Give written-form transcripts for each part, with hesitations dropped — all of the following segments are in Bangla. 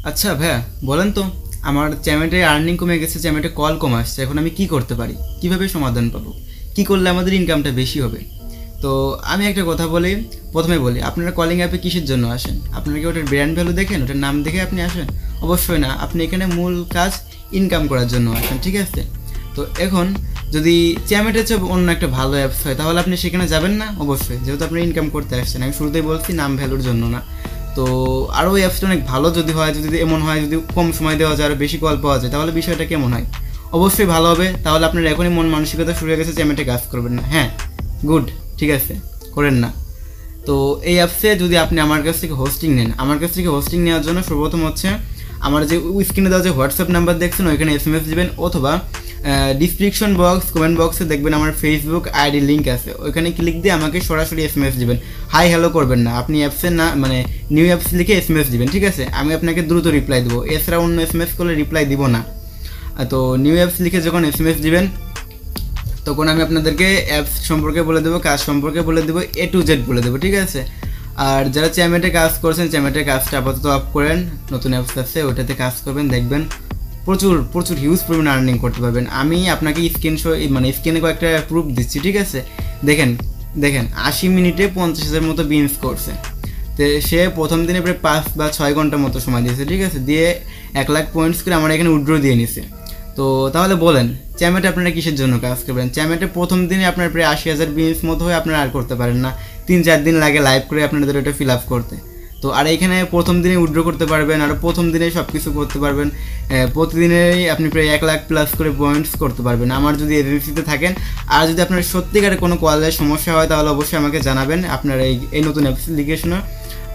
আচ্ছা ভাইয়া, বলেন তো, আমার চ্যামেটে আর্নিং কমে গেছে, চ্যামেটে কল কম আসছে, এখন আমি কি করতে পারি, কিভাবে সমাধান পাবো, কি করলে আমাদের ইনকামটা বেশি হবে? তো আমি একটা কথা বলি, প্রথমে বলি, আপনারা কলিং অ্যাপে কিসের জন্য আসেন? আপনারা কি ওটার ব্র্যান্ড ভ্যালু দেখেন, ওটার নাম দেখে আপনি আসেন? অবশ্যই না, আপনি এখানে মূল কাজ ইনকাম করার জন্য আসেন, ঠিক আছে? তো এখন যদি চ্যামেট হচ্ছে অন্য একটা ভালো অ্যাপস হয়, তাহলে আপনি সেখানে যাবেন না? অবশ্যই, যেহেতু আপনি ইনকাম করতে আসছেন। আমি শুরুতেই বলছি নাম ভ্যালুর জন্য না। তো আরও ওই অ্যাপসটা অনেক ভালো যদি হয়, যদি এমন হয় যদি কম সময় দেওয়া যায়, আরও বেশি কল পাওয়া যায়, তাহলে বিষয়টা কেমন হয়? অবশ্যই ভালো হবে। তাহলে আপনার এখনই মন মানসিকতা শুরু হয়ে গেছে চ্যামেটে কাজ করবেন না। হ্যাঁ, গুড, ঠিক আছে, করেন না। তো এই অ্যাপসে যদি আপনি আমার কাছ থেকে হোস্টিং নেন, আমার কাছ থেকে হোস্টিং নেওয়ার জন্য সর্বপ্রথম হচ্ছে আমার যে স্ক্রিনে দেওয়া যে হোয়াটসঅ্যাপ নাম্বার দেখছেন, ওইখানে SMS দিবেন, অথবা ডিসক্রিপশন বক্স, কমেন্ট বক্সে দেখবেন আমার ফেসবুক আইডি লিঙ্ক আছে, ওইখানে ক্লিক দিয়ে আমাকে সরাসরি SMS দিবেন। হাই হ্যালো করবেন না, আপনি অ্যাপসের না মানে নিউ অ্যাপস লিখে SMS দিবেন, ঠিক আছে? আমি আপনাকে দ্রুত রিপ্লাই দেবো, এছাড়া অন্য SMS করলে রিপ্লাই দিব না। তো নিউ অ্যাপস লিখে যখন SMS দিবেন, তখন আমি আপনাদেরকে অ্যাপস সম্পর্কে বলে দেবো, কাজ সম্পর্কে বলে দেবো, A to Z বলে দেবো, ঠিক আছে? আর যারা চ্যামেটে কাজ করছেন, চ্যামেটের কাজটা আপাতত অফ করেন, নতুন অ্যাপস আছে ওটাতে কাজ করবেন, দেখবেন প্রচুর প্রচুর হিউজ পরিমাণে আর্নিং করতে পারবেন। আমি আপনাকে স্ক্রিনে কয়েকটা প্রুফ দিচ্ছি, ঠিক আছে? দেখেন দেখেন 80 মিনিটে 50,000 মতো বিনস করছে। তো সে প্রথম দিনে প্রায় 5 বা 6 ঘন্টা মতো সময় দিয়েছে, ঠিক আছে? দিয়ে 1 লাখ পয়েন্টস করে আমার এখানে উইথড্র দিয়ে নিছে। তো তাহলে বলেন, চ্যামেটে আপনারা কিসের জন্য কাজ করবেন? চ্যামেটে প্রথম দিনে আপনার প্রায় 80,000 বিনস মতো হয়ে আপনারা আর করতে পারেন না, 3-4 দিন লাগে লাইভ করে আপনাদের ওটা ফিল আপ করতে। তো আর এইখানে প্রথম দিনে উইথড্র করতে পারবেন, আর প্রথম দিনেই সব কিছু করতে পারবেন। প্রতিদিনেই আপনি প্রায় 1 লাখ প্লাস করে পয়েন্টস করতে পারবেন আমার যদি এজেন্সিতে থাকেন। আর যদি আপনার সত্যিকারে কোনো কলের সমস্যা হয়, তাহলে অবশ্যই আমাকে জানাবেন আপনার এই নতুন অ্যাপ্লিকেশনে।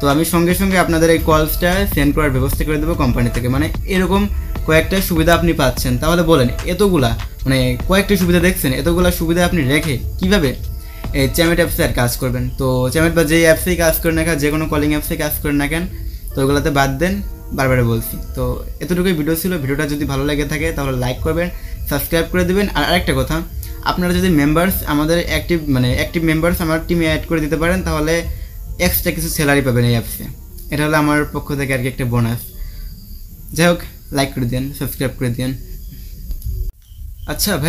তো আমি সঙ্গে সঙ্গে আপনাদের এই কলসটা সেন্ড করার ব্যবস্থা করে দেবো কোম্পানি থেকে। মানে এরকম কয়েকটা সুবিধা আপনি পাচ্ছেন। তাহলে বলেন, এতগুলা মানে কয়েকটা সুবিধা দেখছেন, এতগুলা সুবিধা আপনি রেখে কীভাবে এই চ্যামেট অ্যাপসে আর কাজ করবেন? তো চ্যামেট বা যেই অ্যাপসেই কাজ করেন না কেন, যে কোনো কলিং অ্যাপসে কাজ করেন না কেন, তো ওগুলোতে বাদ দেন, বারবার বলছি। তো এতটুকুই ভিডিও ছিল। ভিডিওটা যদি ভালো লেগে থাকে তাহলে লাইক করবেন, সাবস্ক্রাইব করে দেবেন। আর আরেকটা কথা, আপনারা যদি মেম্বার্স আমাদের অ্যাক্টিভ মেম্বার্স আমার টিমে অ্যাড করে দিতে পারেন, তাহলে এক্সট্রা কিছু স্যালারি পাবেন এই অ্যাপসে। এটা হলো আমার পক্ষ থেকে আর কি একটা বোনাস। যাই হোক, লাইক করে দিন, সাবস্ক্রাইব করে দিন। আচ্ছা ভাই,